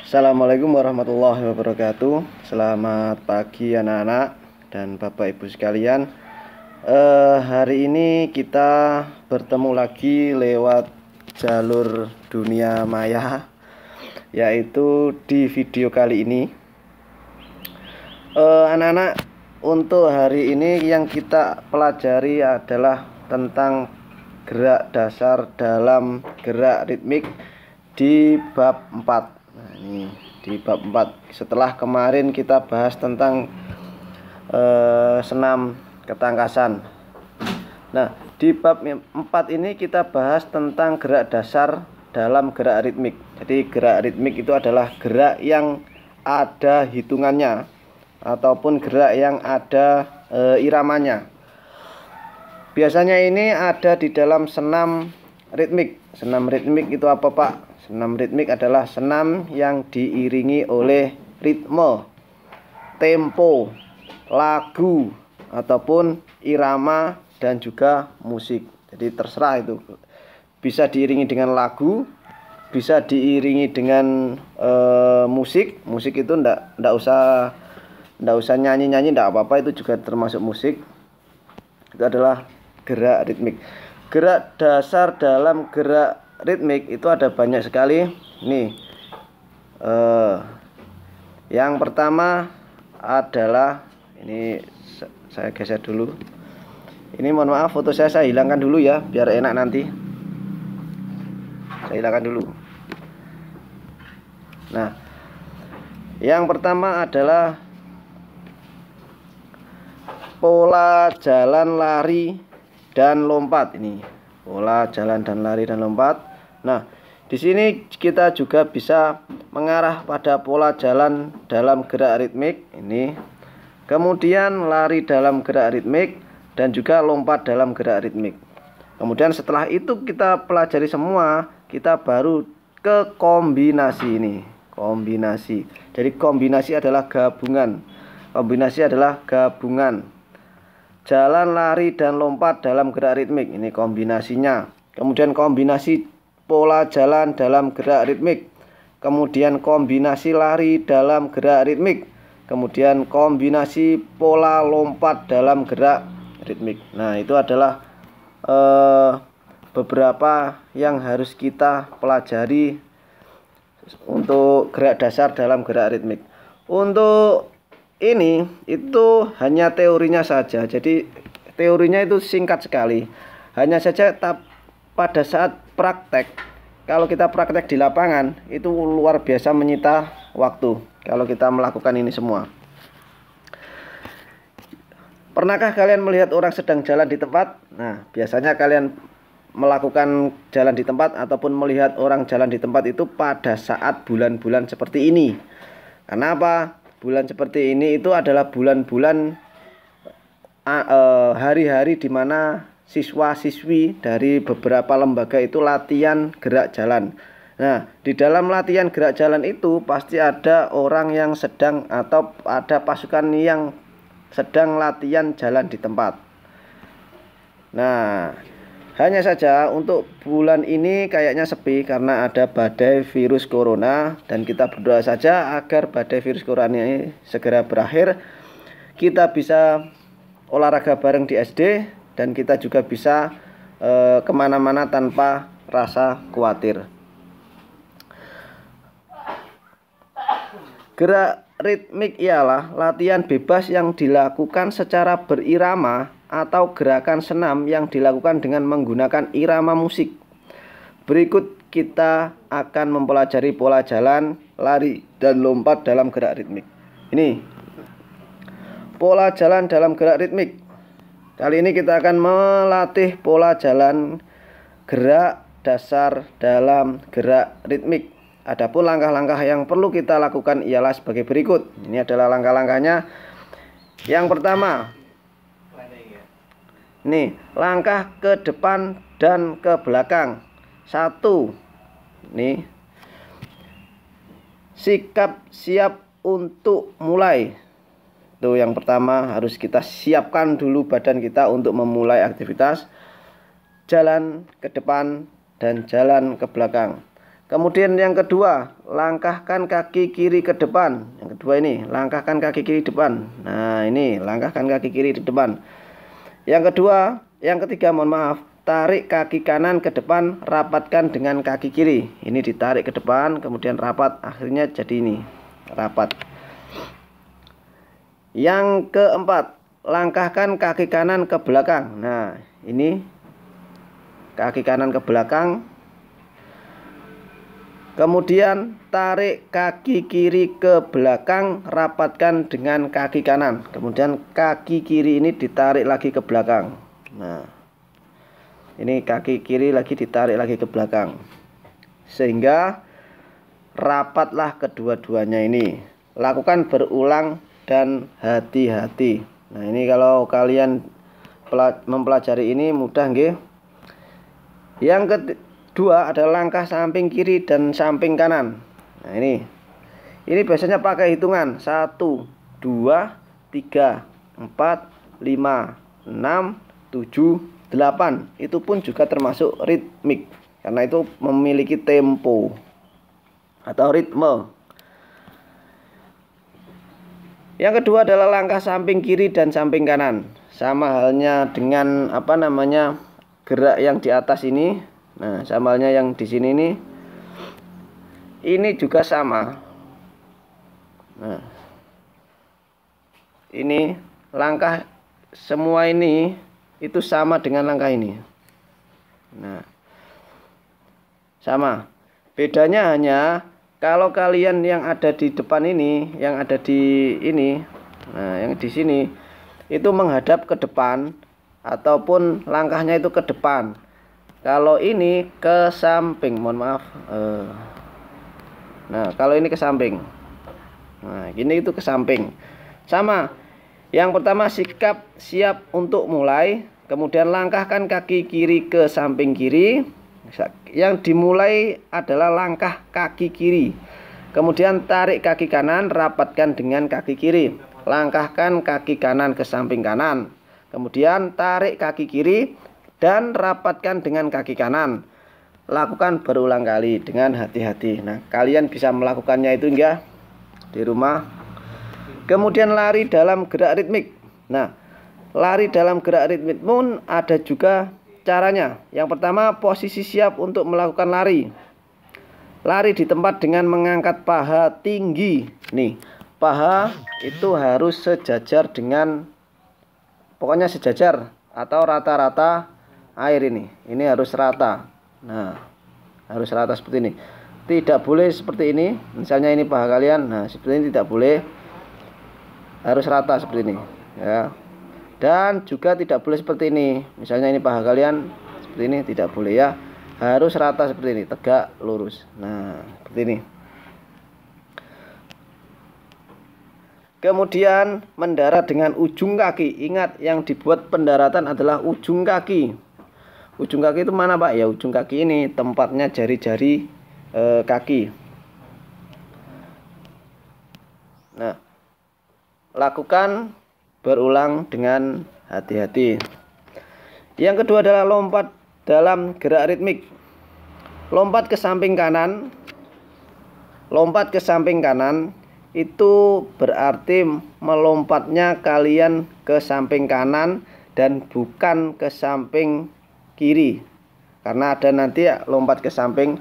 Assalamualaikum warahmatullahi wabarakatuh. Selamat pagi anak-anak dan bapak ibu sekalian. Hari ini kita bertemu lagi lewat jalur dunia maya, yaitu di video kali ini. Anak-anak, untuk hari ini yang kita pelajari adalah tentang gerak dasar dalam gerak ritmik di bab 4. Nah, ini di bab 4. Setelah kemarin kita bahas tentang senam ketangkasan. Nah, di bab 4 ini kita bahas tentang gerak dasar dalam gerak ritmik. Jadi gerak ritmik itu adalah gerak yang ada hitungannya ataupun gerak yang ada iramanya. Biasanya ini ada di dalam senam ritmik. Senam ritmik itu apa, Pak? Senam ritmik adalah senam yang diiringi oleh ritme, tempo, lagu, ataupun irama dan juga musik. Jadi terserah itu. Bisa diiringi dengan lagu, bisa diiringi dengan musik. Musik itu ndak usah nyanyi-nyanyi, ndak apa-apa, itu juga termasuk musik. Itu adalah gerak ritmik. Gerak dasar dalam gerak ritmik itu ada banyak sekali. Nih, yang pertama adalah ini, saya geser dulu. Ini mohon maaf, foto saya hilangkan dulu ya, biar enak nanti. Saya hilangkan dulu. Nah, yang pertama adalah pola jalan, lari, dan lompat. Ini pola jalan dan lari dan lompat. Nah, di sini kita juga bisa mengarah pada pola jalan dalam gerak ritmik ini, kemudian lari dalam gerak ritmik, dan juga lompat dalam gerak ritmik. Kemudian setelah itu kita pelajari semua, kita baru ke kombinasi ini. Kombinasi. Jadi kombinasi adalah gabungan. Kombinasi adalah gabungan jalan, lari, dan lompat dalam gerak ritmik. Ini kombinasinya. Kemudian kombinasi pola jalan dalam gerak ritmik. Kemudian kombinasi lari dalam gerak ritmik. Kemudian kombinasi pola lompat dalam gerak ritmik. Nah, itu adalah beberapa yang harus kita pelajari untuk gerak dasar dalam gerak ritmik. Untuk ini itu hanya teorinya saja. Jadi teorinya itu singkat sekali. Hanya saja pada saat praktek, kalau kita praktek di lapangan itu luar biasa menyita waktu kalau kita melakukan ini semua. Pernahkah kalian melihat orang sedang jalan di tempat? Nah, biasanya kalian melakukan jalan di tempat ataupun melihat orang jalan di tempat itu pada saat bulan-bulan seperti ini. Karena apa? Bulan seperti ini itu adalah bulan-bulan hari-hari di mana siswa-siswi dari beberapa lembaga itu latihan gerak jalan. Nah, di dalam latihan gerak jalan itu pasti ada orang yang sedang atau ada pasukan yang sedang latihan jalan di tempat. Nah, hanya saja untuk bulan ini kayaknya sepi karena ada badai virus corona, dan kita berdoa saja agar badai virus corona ini segera berakhir. Kita bisa olahraga bareng di SD, dan kita juga bisa kemana-mana tanpa rasa khawatir. Gerak ritmik ialah latihan bebas yang dilakukan secara berirama atau gerakan senam yang dilakukan dengan menggunakan irama musik. Berikut kita akan mempelajari pola jalan, lari, dan lompat dalam gerak ritmik. Ini pola jalan dalam gerak ritmik. Kali ini kita akan melatih pola jalan gerak dasar dalam gerak ritmik. Adapun langkah-langkah yang perlu kita lakukan ialah sebagai berikut. Ini adalah langkah-langkahnya. Yang pertama, nih, langkah ke depan dan ke belakang. 1. Nih, sikap siap untuk mulai. Itu yang pertama, harus kita siapkan dulu badan kita untuk memulai aktivitas. Jalan ke depan dan jalan ke belakang. Kemudian yang kedua, langkahkan kaki kiri ke depan. Yang kedua ini, langkahkan kaki kiri depan. Nah, ini langkahkan kaki kiri di depan. Yang kedua, yang ketiga, mohon maaf, tarik kaki kanan ke depan, rapatkan dengan kaki kiri. Ini ditarik ke depan, kemudian rapat, akhirnya jadi ini, rapat. Yang keempat, langkahkan kaki kanan ke belakang. Nah, ini kaki kanan ke belakang. Kemudian tarik kaki kiri ke belakang, rapatkan dengan kaki kanan. Kemudian kaki kiri ini ditarik lagi ke belakang. Nah, ini kaki kiri lagi ditarik lagi ke belakang, sehingga rapatlah kedua-duanya ini. Lakukan berulang dan hati-hati. Nah, ini kalau kalian mempelajari ini mudah nggih. Yang kedua adalah langkah samping kiri dan samping kanan. Nah, ini biasanya pakai hitungan 1, 2, 3, 4, 5, 6, 7, 8. Itu pun juga termasuk ritmik, karena itu memiliki tempo atau ritme. Yang kedua adalah langkah samping kiri dan samping kanan. Sama halnya dengan gerak yang di atas ini. Nah, sama halnya yang di sini nih. Ini juga sama. Nah, ini langkah semua ini itu sama dengan langkah ini. Nah, sama. Bedanya hanya kalau kalian yang ada di depan ini, yang ada di ini, nah yang di sini itu menghadap ke depan ataupun langkahnya itu ke depan. Kalau ini ke samping, mohon maaf. Nah, kalau ini ke samping. Nah, ini itu ke samping. Sama. Yang pertama, sikap siap untuk mulai, kemudian langkahkan kaki kiri ke samping kiri. Yang dimulai adalah langkah kaki kiri. Kemudian tarik kaki kanan, rapatkan dengan kaki kiri. Langkahkan kaki kanan ke samping kanan. Kemudian tarik kaki kiri dan rapatkan dengan kaki kanan. Lakukan berulang kali dengan hati-hati. Nah, kalian bisa melakukannya itu enggak di rumah. Kemudian lari dalam gerak ritmik. Nah, lari dalam gerak ritmik pun ada juga caranya. Yang pertama, posisi siap untuk melakukan lari. Lari di tempat dengan mengangkat paha tinggi. Nih, paha itu harus sejajar dengan, pokoknya sejajar atau rata-rata air ini. Ini harus rata. Nah, harus rata seperti ini. Tidak boleh seperti ini. Misalnya ini paha kalian. Nah, seperti ini tidak boleh. Harus rata seperti ini, ya. Dan juga tidak boleh seperti ini. Misalnya ini paha kalian seperti ini, tidak boleh ya. Harus rata seperti ini, tegak, lurus. Nah, seperti ini. Kemudian mendarat dengan ujung kaki. Ingat, yang dibuat pendaratan adalah ujung kaki. Ujung kaki itu mana, Pak? Ya, ujung kaki ini tempatnya jari-jari kaki. Nah, lakukan berulang dengan hati-hati. Yang kedua adalah lompat dalam gerak ritmik. Lompat ke samping kanan. Lompat ke samping kanan itu berarti melompatnya kalian ke samping kanan dan bukan ke samping kiri. Karena ada nanti ya lompat ke samping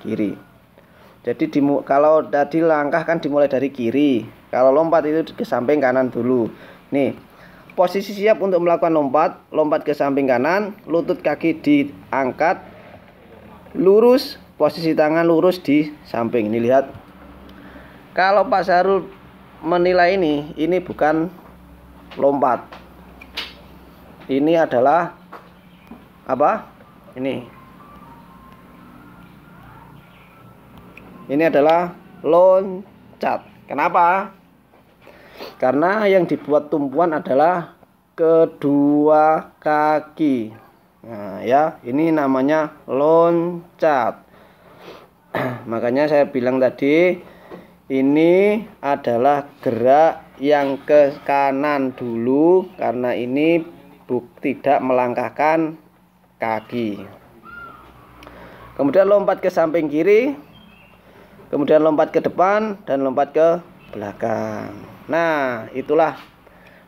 kiri. Jadi kalau tadi langkah kan dimulai dari kiri. Kalau lompat itu ke samping kanan dulu. Nih, posisi siap untuk melakukan lompat ke samping kanan, lutut kaki diangkat, lurus, posisi tangan lurus di samping. Ini lihat. Kalau Pak Sarul menilai ini bukan lompat. Ini adalah apa? Ini adalah loncat. Kenapa? Karena yang dibuat tumpuan adalah kedua kaki. Nah, ya, ini namanya loncat. Makanya saya bilang tadi, ini adalah gerak yang ke kanan dulu, karena ini tidak melangkahkan kaki. Kemudian lompat ke samping kiri. kemudian lompat ke depan dan lompat ke belakang. Nah, itulah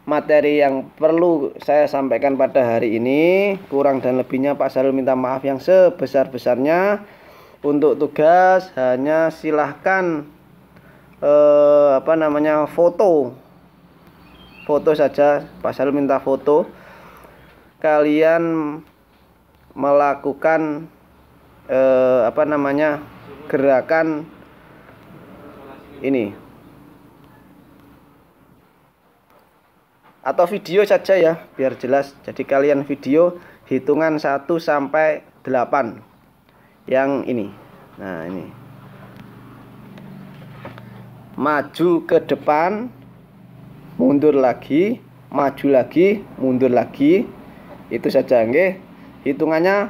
materi yang perlu saya sampaikan pada hari ini. Kurang dan lebihnya Pak Sarul minta maaf yang sebesar-besarnya. Untuk tugas hanya silahkan foto saja. Pak Sarul minta foto. Kalian melakukan gerakan ini atau video saja ya, biar jelas. Jadi kalian video hitungan 1 sampai 8 yang ini. Nah, ini maju ke depan, mundur lagi, maju lagi, mundur lagi. Itu saja nggih. Hitungannya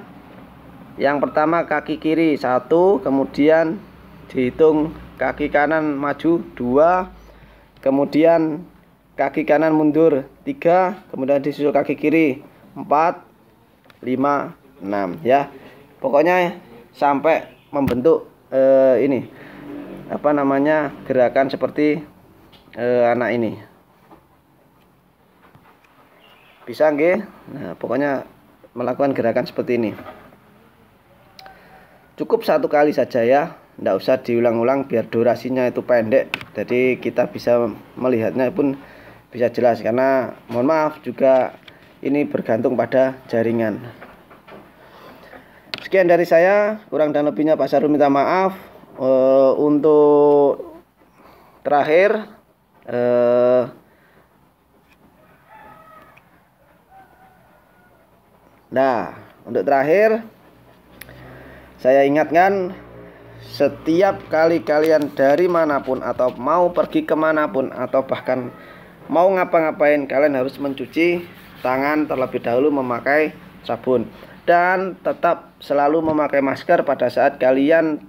yang pertama kaki kiri 1, kemudian dihitung kaki kanan maju 2, kemudian kaki kanan mundur 3, kemudian disusul kaki kiri 4, 5, 6 ya. Pokoknya sampai membentuk gerakan seperti anak ini. Bisa nggih? Nah, pokoknya melakukan gerakan seperti ini. Cukup 1 kali saja ya, tidak usah diulang-ulang biar durasinya itu pendek. Jadi kita bisa melihatnya pun bisa jelas, karena mohon maaf juga ini bergantung pada jaringan. Sekian dari saya, kurang dan lebihnya Pak Sarul minta maaf. Untuk terakhir saya ingatkan, setiap kali kalian dari manapun atau mau pergi kemanapun atau bahkan mau ngapa-ngapain, kalian harus mencuci tangan terlebih dahulu memakai sabun. Dan tetap selalu memakai masker pada saat kalian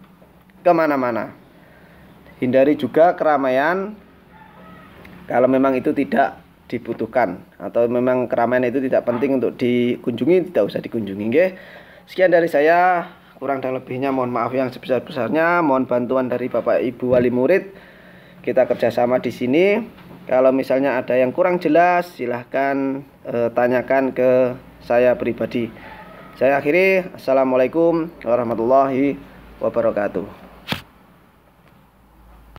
kemana-mana. Hindari juga keramaian kalau memang itu tidak dibutuhkan, atau memang keramaian itu tidak penting untuk dikunjungi, tidak usah dikunjungi. Nggih. Sekian dari saya, kurang dan lebihnya mohon maaf yang sebesar-besarnya. Mohon bantuan dari Bapak Ibu wali murid. Kita kerjasama di sini. Kalau misalnya ada yang kurang jelas, silahkan tanyakan ke saya pribadi. Saya akhiri. Assalamualaikum warahmatullahi wabarakatuh.